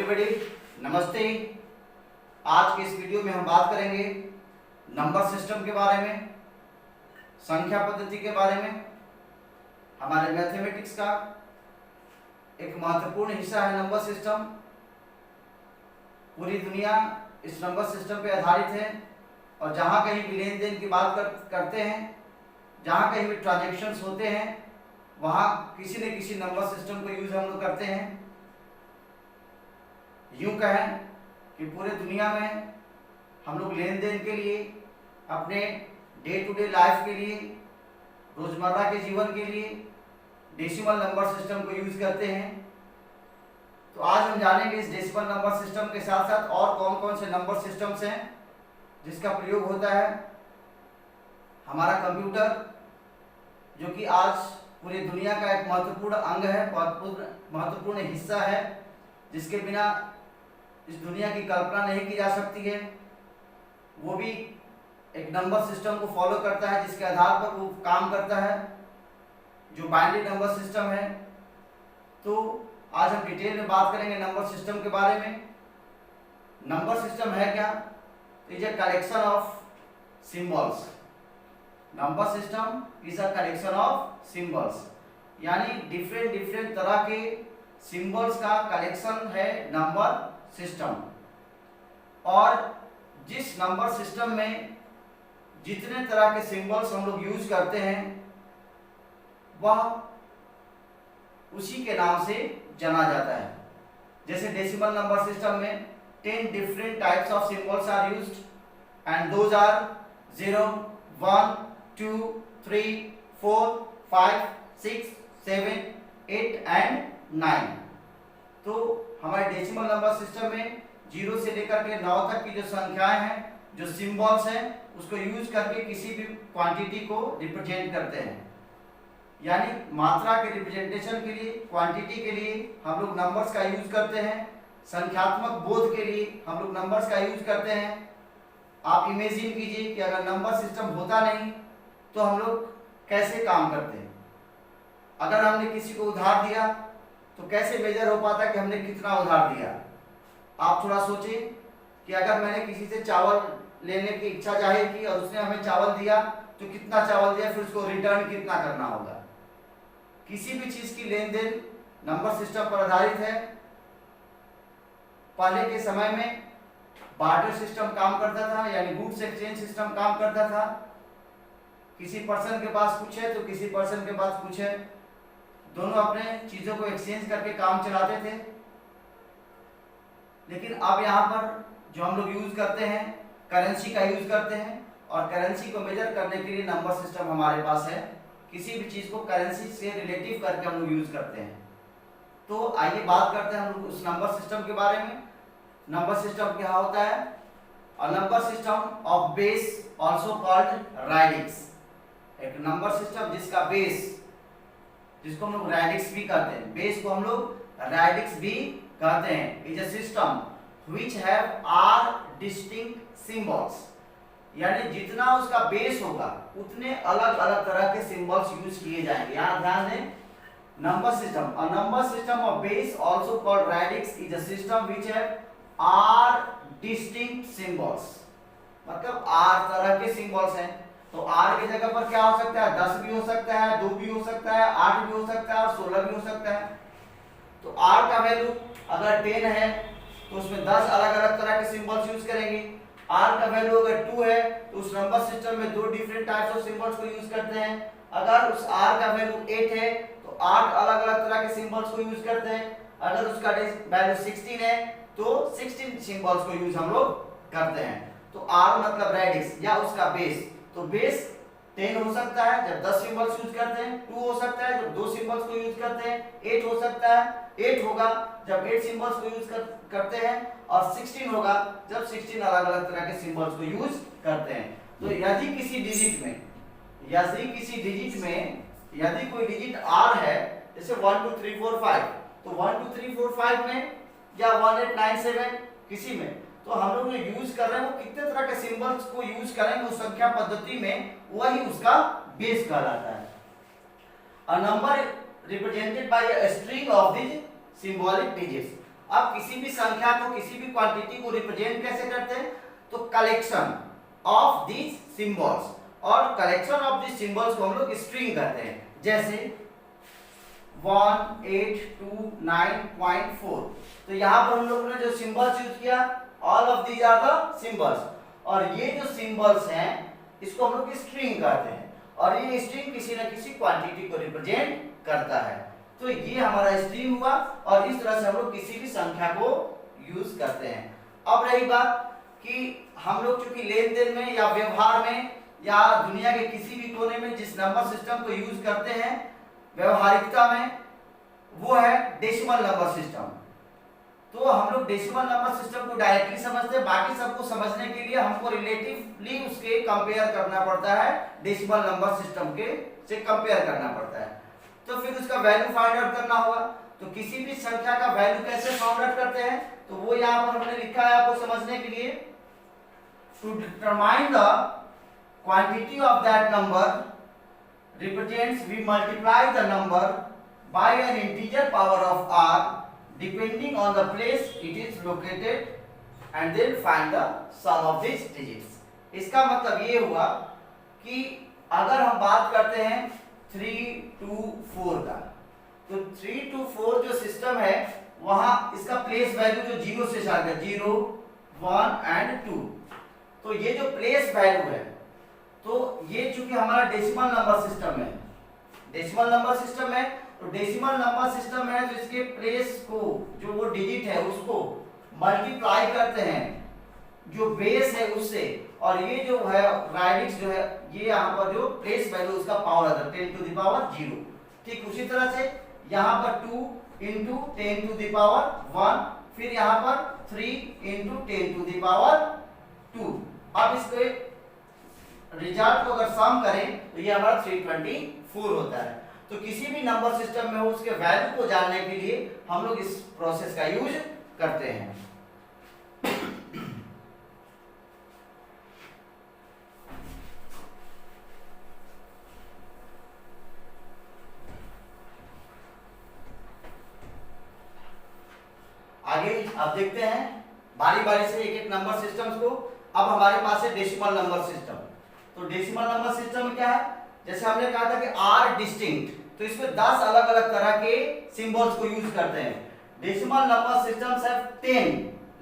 Everybody, नमस्ते। आज के इस वीडियो में हम बात करेंगे नंबर सिस्टम के बारे में, संख्या पद्धति के बारे में। हमारे मैथमेटिक्स का एक महत्वपूर्ण हिस्सा है नंबर सिस्टम। पूरी दुनिया इस नंबर सिस्टम पे आधारित है और जहाँ कहीं भी लेन देन की बात करते हैं, जहाँ कहीं भी ट्रांजेक्शन्स होते हैं, वहाँ किसी न किसी नंबर सिस्टम को यूज हम लोग करते हैं। यूं कहें कि पूरे दुनिया में हम लोग लेन देन के लिए, अपने डे टू डे लाइफ के लिए, रोजमर्रा के जीवन के लिए डेसिमल नंबर सिस्टम को यूज करते हैं। तो आज हम जानेंगे इस डेसिमल नंबर सिस्टम के साथ साथ और कौन कौन से नंबर सिस्टम्स हैं जिसका प्रयोग होता है। हमारा कंप्यूटर, जो कि आज पूरी दुनिया का एक महत्वपूर्ण अंग है, महत्वपूर्ण हिस्सा है, जिसके बिना इस दुनिया की कल्पना नहीं की जा सकती है, वो भी एक नंबर सिस्टम को फॉलो करता है, जिसके आधार पर वो काम करता है, जो बाइनरी नंबर सिस्टम है। तो आज हम डिटेल में बात करेंगे नंबर सिस्टम के बारे में। नंबर सिस्टम है क्या? Is a collection of symbols. Number system is a collection of symbols, यानी डिफरेंट तरह के सिंबल्स का कलेक्शन है नंबर सिस्टम। और जिस नंबर सिस्टम में जितने तरह के सिंबल्स हम लोग यूज करते हैं, वह उसी के नाम से जाना जाता है। जैसे डेसिमल नंबर सिस्टम में 10 different types of symbols are used and those are 0, 1, 2, 3, 4, 5, 6, 7, 8 and 9। तो हमारे डेसिमल नंबर सिस्टम में 0 से लेकर के 9 तक की जो संख्याएं हैं, जो सिंबल्स हैं, उसको यूज करके किसी भी क्वांटिटी को रिप्रेजेंट करते हैं। यानी मात्रा के रिप्रेजेंटेशन के लिए, क्वांटिटी के लिए हम लोग नंबर्स का यूज करते हैं। संख्यात्मक बोध के लिए हम लोग नंबर्स का यूज करते हैं। आप इमेजिन कीजिए कि अगर नंबर सिस्टम होता नहीं तो हम लोग कैसे काम करते हैं। अगर हमने किसी को उधार दिया तो कैसे मेजर हो पाता कि हमने कितना उधार दिया। आप थोड़ा सोचिए कि अगर मैंने किसी से चावल लेने की इच्छा जाहिर की और उसने हमें चावल दिया तो कितना चावल दिया, फिर उसको रिटर्न कितना करना होगा। किसी भी चीज की लेन देन नंबर सिस्टम पर आधारित है। पहले के समय में बार्टर सिस्टम काम करता था, यानी गुड्स एक्सचेंज सिस्टम काम करता था। किसी पर्सन के पास कुछ है तो किसी पर्सन के पास कुछ है, दोनों अपने चीजों को एक्सचेंज करके काम चलाते थे। लेकिन अब यहाँ पर जो हम लोग यूज करते हैं, करेंसी का यूज करते हैं, और करेंसी को मेजर करने के लिए नंबर सिस्टम हमारे पास है। किसी भी चीज को करेंसी से रिलेटिव करके हम लोग यूज करते हैं। तो आइए बात करते हैं हम लोग उस नंबर सिस्टम के बारे में। नंबर सिस्टम क्या होता है? A number system of base also called radix. एक नंबर सिस्टम जिसका बेस, जिसको हम लोग रैडिक्स भी कहते हैं, बेस को हम लोग रैडिक्स भी कहते हैं, is a system which have are distinct symbols. यानी जितना उसका बेस होगा उतने अलग अलग तरह के सिंबल्स यूज किए जाएंगे। यहाँ ध्यान दें, number system, a number system of base also called radix is a system which have are distinct symbols. मतलब आर तरह के सिंबल्स हैं। तो आर की जगह पर क्या हो सकता है? 10 भी हो सकता है, 2 भी हो सकता है, 8 भी हो सकता है और 16 भी हो सकता है। तो आर का वैल्यू अगर 10 है तो उसमें 10 अलग अलग तरह के सिंबल्स यूज करेंगे। आर का वैल्यू अगर 2 है तो उस नंबर सिस्टम में 2 डिफरेंट टाइप्स ऑफ सिंबल्स को यूज करते हैं। अगर उस आर का वैल्यू 8 है तो 8 अलग अलग तरह के सिंबल्स को यूज करते हैं। अगर उसका वैल्यू 16 है तो 16 सिंबल्स को यूज हम लोग करते हैं। तो आर मतलब रेडिक्स या उसका बेस। तो बेस 10 हो सकता है जब 10 सिंबल्स यूज करते हैं, 2 हो सकता है जब 2 सिंबल्स को यूज करते हैं, 8 हो सकता है, 8 होगा जब 8 सिंबल्स को यूज करते हैं, और 16 होगा जब 16 अलग अलग तरह के सिंबल्स को यूज करते हैं। तो यदि किसी डिजिट में यदि कोई डिजिट r है, जैसे 1 2 3 4 5, तो 1 2 3 4 5 में या 1 8 9 7 किसी में, तो हम लोग जो यूज कर रहे हैं वो कितने तरह के सिंबल्स को यूज करेंगे उस संख्या पद्धति में, वही उसका बेस कहलाता है। A number represented by a string of this symbolic digits। अब किसी भी संख्या को, किसी भी क्वांटिटी को रिप्रेजेंट कैसे करते हैं? तो कलेक्शन ऑफ दीज सिंबल्स, और कलेक्शन ऑफ दीज सिंबल्स को हम लोग स्ट्रिंग कहते हैं। जैसे 1829.4, तो यहाँ पर हम लोगों ने जो सिंबल्स यूज किया, all of these are the symbols, और ये जो सिंबल्स हैं इसको हम लोग स्ट्रिंग कहते हैं, और ये स्ट्रिंग किसी न किसी क्वांटिटी को रिप्रेजेंट करता है। तो ये हमारा स्ट्रिंग हुआ, और इस तरह से हम लोग किसी भी संख्या को यूज करते हैं। अब रही बात कि हम लोग चूंकि लेन देन में या व्यवहार में या दुनिया के किसी भी कोने में जिस नंबर सिस्टम को यूज करते हैं व्यवहारिकता में, वो है डेसिमल नंबर सिस्टम। तो हम लोग डेसिमल नंबर सिस्टम को डायरेक्टली समझते हैं, बाकी सबको समझने के लिए हमको रिलेटिवली उसके कंपेयर करना पड़ता है, डेसिमल नंबर सिस्टम के से कंपेयर करना पड़ता है। तो फिर उसका वैल्यू फाइंड आउट करना होगा। तो किसी भी संख्या का वैल्यू कैसे फाइंड आउट करते हैं, तो वो यहाँ पर हमने लिखा है आपको समझने के लिए। To determine the quantity of that number represents, we multiply the number by an integer power of r depending on the place it is located and then find the sum of these digits। इसका मतलब ये हुआ कि अगर हम बात करते हैं 3 2 4 का, तो 3 2 4 जो सिस्टम है वहां इसका प्लेस वैल्यू जो 0 से स्टार्ट है, 0 1 एंड 2, तो ये जो प्लेस वैल्यू है, तो ये चूंकि हमारा डेसिमल नंबर सिस्टम है, डेसिमल नंबर सिस्टम है, तो डेसिमल नंबर सिस्टम है तो इसके प्लेस को, जो वो डिजिट है उसको मल्टीप्लाई करते हैं जो बेस है उससे, और ये जो है रेडिक्स जो है ये यहाँ पर जो प्लेस वैल्यू उसका पावर आता है 10 टू द पावर 0। ठीक उसी तरह से यहाँ पर 2 इंटू 10 टू द पावर 1, फिर यहाँ पर 3 इंटू 10 टू द पावर 2। अब इसको रिजल्ट को अगर सम करें तो ये हमारा 324 होता है। तो किसी भी नंबर सिस्टम में हो उसके वैल्यू को जानने के लिए हम लोग इस प्रोसेस का यूज करते हैं। आगे अब देखते हैं बारी बारी से एक एक नंबर सिस्टम्स को। अब हमारे पास है डेसिमल नंबर सिस्टम। तो डेसिमल नंबर सिस्टम में क्या है, जैसे हमने कहा था कि आर डिस्टिंक्ट, तो इसमें 10 अलग अलग तरह के सिंबल्स को यूज करते हैं। डेसिमल नंबर सिस्टम्स हैव 10,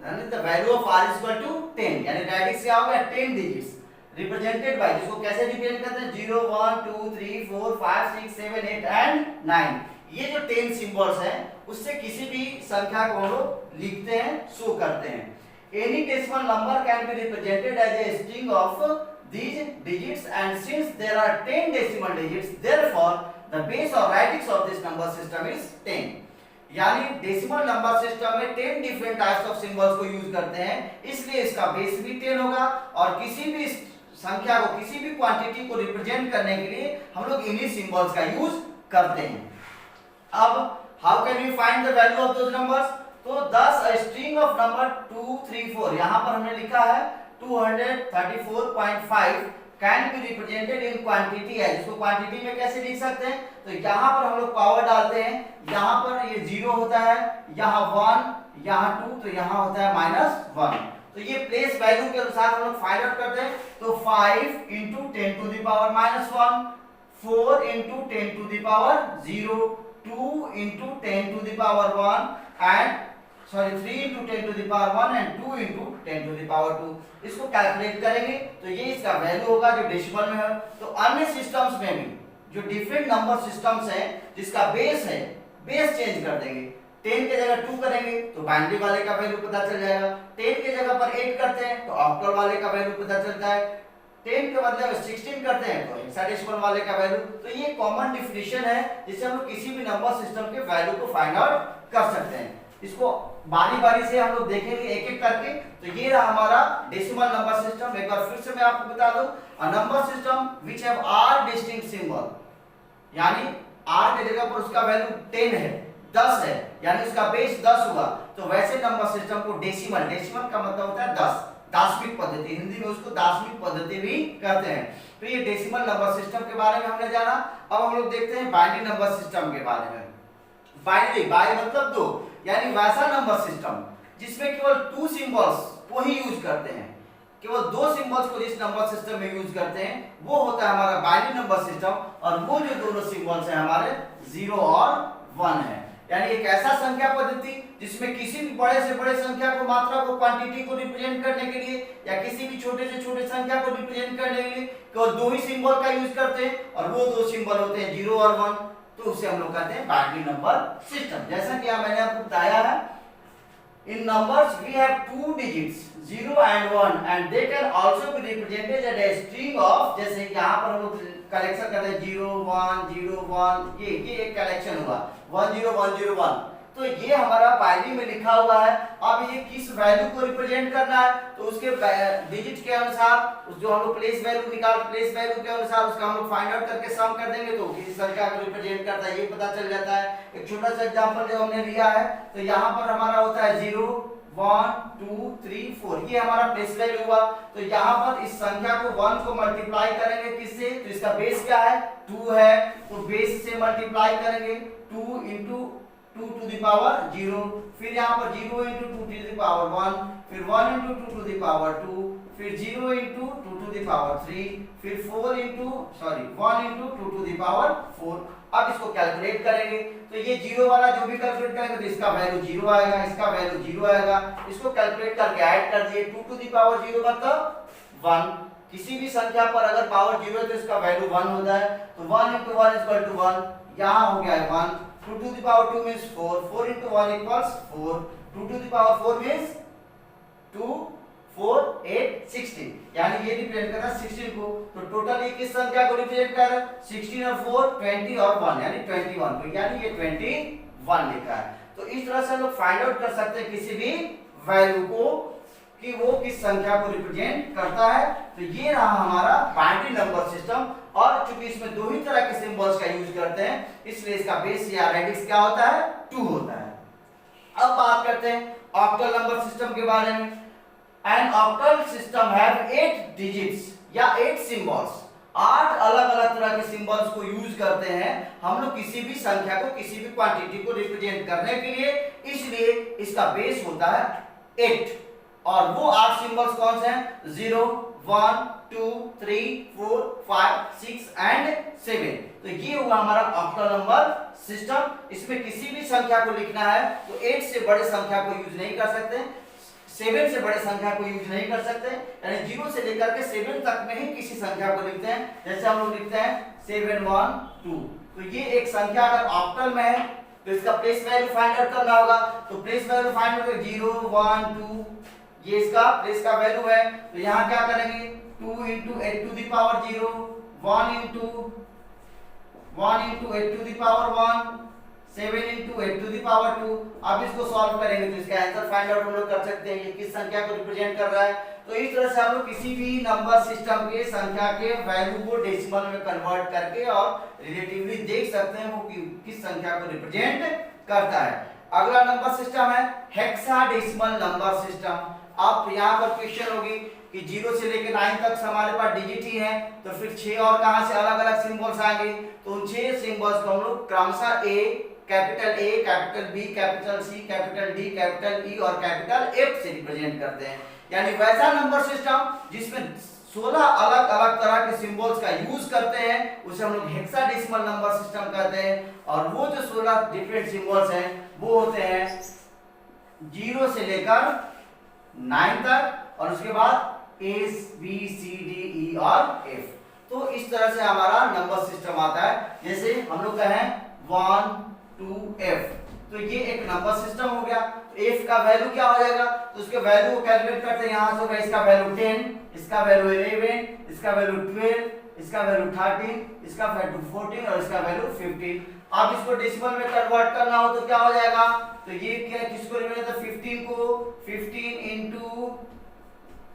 यानी the value of r equal to 10, यानी रेडिक्स क्या होगा 10 डिजिट्स रिप्रेजेंटेड बाय, जिसको कैसे रिप्रेजेंट करते हैं 0 1 2 3 4 5 6 7 8 एंड 9। ये जो 10 सिंबल्स हैं उससे किसी भी संख्या को हम लोग लिखते हैं, शो करते हैं। Any decimal number can be represented as a string of these digits, and since there are 10 decimal digits, therefore the base or radix of this number system is 10। यानी डेसिमल नंबर सिस्टम में 10 different types of symbols को use करते हैं, इसलिए इसका base भी 10 होगा, और किसी भी संख्या को, किसी भी क्वांटिटी को रिप्रेजेंट करने के लिए हम लोग इन्हीं सिंबल्स का यूज करते हैं। अब how can we find the value of those numbers? तो 10 a string of number 2 3 4, यहां पर हमने लिखा है 234.5 can be represented in quantity है। इसको क्वांटिटी में कैसे लिख सकते हैं? तो यहां पर हम लोग पावर डालते हैं, यहां पर ये 0 होता है, यहां 1, यहां 2, तो यहां होता है -1। तो ये प्लेस वैल्यू के अनुसार हम लोग फाइंड आउट करते हैं। तो 5 into 10 to the power -1, 4 into 10 to the power 0, 2 into 10 to the power 1 and 3 into 10 to the power 1 and 2 into 10 to the power 2। इसको कैलकुलेट करेंगे तो ये इसका वैल्यू होगा जो डेसिमल में है। तो अन्य सिस्टम्स में भी जो डिफरेंट नंबर सिस्टम्स हैं जिसका बेस है, बेस चेंज कर देंगे। 10 के जगह 2 करेंगे तो बाइनरी वाले का वैल्यू पता चल जाएगा, 10 के जगह पर 8 करते हैं तो ऑक्टल वाले का वैल्यू पता चलता है, 10 के बदले में 16 करते हैं तो हेक्साडेसिमल वाले का वैल्यू। तो ये कॉमन डेफिनेशन है जिससे हम लोग किसी भी नंबर सिस्टम के वैल्यू को फाइंड आउट कर सकते हैं। इसको बारी बारी से हम लोग देखेंगे एक एक करके। तो ये रहा हमारा डेसिमल नंबर सिस्टम। एक बार फिर से मैं आपको बता दूं, अ number system which have r distinct symbol, यानी r के जगह पर उसका वैल्यू 10 है, 10 है, यानी उसका बेस 10 हुआ, तो वैसे नंबर सिस्टम को डेसिमल, डेसिमल का मतलब होता है 10, दाशमिक पद्धति, हिंदी में उसको दाशमिक पद्धति भी कहते हैं। तो ये डेसिमल नंबर सिस्टम के बारे में हमने जाना। अब हम लोग देखते हैं बाइनरी नंबर सिस्टम के बारे में। बाइनरी, बाई मतलब 2, यानी वैसा नंबर सिस्टम जिसमें केवल 2 सिंबल्स को ही यूज करते हैं, केवल 2 सिंबल्स को जिस नंबर सिस्टम में यूज करते हैं वो होता है हमारा बाइनरी नंबर सिस्टम, और वो जो दोनों सिंबल्स हैं हमारे 0 और 1 है। यानी एक ऐसा संख्या पद्धति जिसमें किसी भी बड़े से बड़े संख्या को, मात्रा को, क्वांटिटी को रिप्रेजेंट करने के लिए या किसी भी छोटे से छोटे संख्या को रिप्रेजेंट करने के लिए केवल 2 ही सिंबल का यूज करते हैं, और वो 2 सिंबल होते हैं 0 और 1, तो उसे हम लोग कहते हैं बाइनरी नंबर सिस्टम। जैसा कि मैंने आपको बताया है, in numbers we have 2 digits 0 and 1 and they can also be represented as a string of, जैसे यहाँ पर हम लोग कलेक्शन करते हैं 0 1 0 1, ये एक कलेक्शन हुआ 1 0 1 0 1, तो ये हमारा बाइनरी में लिखा हुआ है। अब ये किस वैल्यू को रिप्रेजेंट करना है, तो उसके डिजिट के अनुसार जो हम लोग प्लेस वैल्यू प्लेस वैल्यू के अनुसार उसका हम लोग फाइंड आउट करके सम कर देंगे, तो किस संख्या को रिप्रेजेंट करता है ये पता चल जाता है। एक छोटा सा एग्जांपल जो हमने लिया है, तो यहाँ पर हमारा होता है 0 1 2 3 4, ये हमारा प्लेस वैल्यू हुआ। तो यहाँ पर इस संख्या को 1 को मल्टीप्लाई करेंगे किससे, तो इसका बेस क्या है 2 है, तो बेस से मल्टीप्लाई करेंगे 2 into 2 to the power 0, फिर यहाँ पर 0 into 2 to the power 1, फिर 1 into 2 to the power 2, फिर 0 into 2 to the power 3, फिर 1 into 2 to the power 4। अब इसको कैलकुलेट करेंगे, तो ये 0 वाला जो भी कैलकुलेट करेंगे तो इसका वैल्यू 0 आएगा, इसका वैल्यू 0 आएगा, इसको कैलकुलेट करके ऐड कर दिए 2 to the power 0 मतलब 1। किसी भी संख्या पर अगर पावर 0 है तो इसका वैल्यू 1 होता है, तो 1 into 1 is equal to 1, यहाँ हो गया है 1, 2 to the power 2 means 4, 4 into 1 equals 4, 2 to the power 4 means 2 4 8 16, यानी ये रिप्रेजेंट कर रहा है 16 को। तो टोटल ये किस संख्या को रिप्रेजेंट कर रहा है, 16 और 4 20 और 1 यानी 21 को, यानी ये 21 लिखा है। तो इस तरह से हम लोग फाइंड आउट कर सकते हैं किसी भी वैल्यू को कि वो किस संख्या को रिप्रेजेंट करता है। तो ये रहा हमारा बाइनरी नंबर सिस्टम, और चूंकि इसमें 2 ही तरह के सिंबल्स का यूज करते हैं इसलिए इसका बेस या रेडिक्स क्या होता है 2 होता है। अब बात करते हैं ऑक्टल नंबर सिस्टम के बारे में। An octal system have 8 digits या 8 सिंबल्स, 8 अलग अलग तरह के सिंबल्स को यूज करते हैं हम लोग किसी भी संख्या को, किसी भी क्वांटिटी को रिप्रेजेंट करने के लिए, इसलिए इसका बेस होता है 8। और वो 8 सिंबल्स कौन से हैं, 0 1 2 3 4 5 6 एंड 7। तो ये हुआ हमारा ऑक्टल नंबर सिस्टम। इसमें किसी भी संख्या को लिखना है तो 8 से बड़े संख्या को यूज नहीं कर सकते, 7 से बड़े संख्या को यूज नहीं कर सकते, यानी 0 से लेकर के 7 तक में ही किसी संख्या को लिखते हैं। जैसे हम लोग लिखते हैं 7 1 2, तो ये एक संख्या अगर ऑक्टल में है तो इसका प्लेस वैल्यू फाइंड आउट करना होगा। तो प्लेस वैल्यू फाइंड आउट 0 1 2, ये इसका प्लेस का वैल्यू है, तो यहाँ क्या करेंगे 2 into 8 to the power 0, 1 into 8 to the power 1, 7 into 8 to the power 2। अब इसको सॉल्व करेंगे तो इसका आंसर फाइंड आउट हम लोग कर सकते हैं ये किस संख्या को रिप्रेजेंट कर रहा है। तो इस तरह से हम लोग किसी भी नंबर सिस्टम के संख्या के वैल्यू को डेसिमल में कन्वर्ट करके और रिलेटिवली देख सकते हैं वो किस संख्या को रिप्रेजेंट करता है। अगला नंबर सिस्टम है हेक्साडेसिमल नंबर सिस्टम। अब यहाँ पर क्वेश्चन होगी कि 0 से लेकर 9 तक हमारे पास डिजिट ही है, तो फिर 6 और कहां से अलग अलग सिंबल्स आएंगे, तो उन 6 सिंबल्स को हम लोग क्रमशः A, capital B, capital C, capital D, capital E और कैपिटल F से रिप्रेजेंट करते हैं। यानी वैसा नंबर सिस्टम जिसमें 16 अलग अलग तरह के सिंबल्स का यूज करते हैं उसे हम लोग हेक्साडेसिमल नंबर सिस्टम कहते हैं। और वो जो 16 डिफरेंट सिंबल्स हैं वो होते हैं 0 से लेकर 9 तक और उसके बाद A B C D E और F। तो इस तरह से हमारा नंबर सिस्टम आता है। जैसे हम लोग कहें 1 2 F, तो ये एक नंबर सिस्टम हो गया। F का वैल्यू क्या हो जाएगा, तो उसके वैल्यू को कैलकुलेट करते हैं। यहाँ से होगा इसका वैल्यू 10, इसका वैल्यू 11, इसका वैल्यू 12, इसका वैल्यू 13, इसका वैल्यू 14 और इसका वैल्यू 15। अब इसको डेसिमल में कन्वर्ट करना हो तो क्या हो जाएगा, तो ये क्या किसको रिप्रेजेंट करता है 15 को, 15 into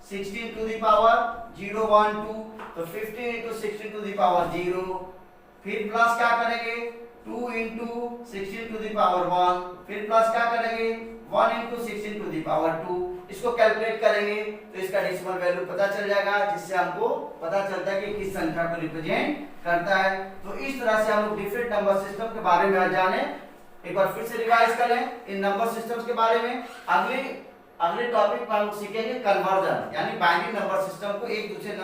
16 to the power 0 1 2, तो 15 into 16 to the power 0, फिर प्लस क्या करेंगे 2 into 16 to the power 1, फिर प्लस क्या करेंगे 1 into 16 to the power 2। इसको कैलकुलेट करेंगे तो इसका डेसिमल वैल्यू पता चल जाएगा, जिससे हमको पता चलता है कि किस संख्या को रिप्रेजेंट करता है। तो इस तरह से हम लोग डिफरेंट नंबर सिस्टम के बारे में जाने। एक बार फिर से रिवाइज कर लें इन नंबर सिस्टम्स के बारे में। अगले टॉपिक पर हम सीखेंगे कन्वर्जन, यानी बाइनरी नंबर सिस्टम को एक दूसरे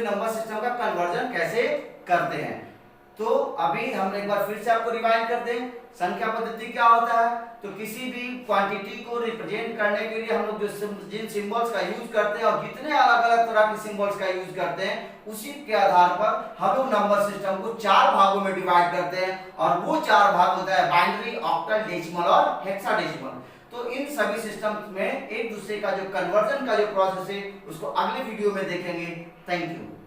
नंबर सिस्टम का कन्वर्जन कैसे करते हैं। तो अभी हम एक बार फिर से आपको रिवाइंड कर दें, संख्या पद्धति क्या होता है। तो किसी भी क्वांटिटी को रिप्रेजेंट करने के लिए हम लोग जिन सिंबल्स का यूज करते हैं और जितने अलग अलग तरह के सिंबल्स का यूज करते हैं, उसी के आधार पर हम लोग नंबर सिस्टम को 4 भागों में डिवाइड करते हैं, और वो 4 भाग होता है बाइनरी, ऑक्टल, डेसिमल और हेक्साडेसिमल। तो इन सभी सिस्टम्स में एक दूसरे का जो कन्वर्जन का जो प्रोसेस है उसको अगले वीडियो में देखेंगे। Thank you.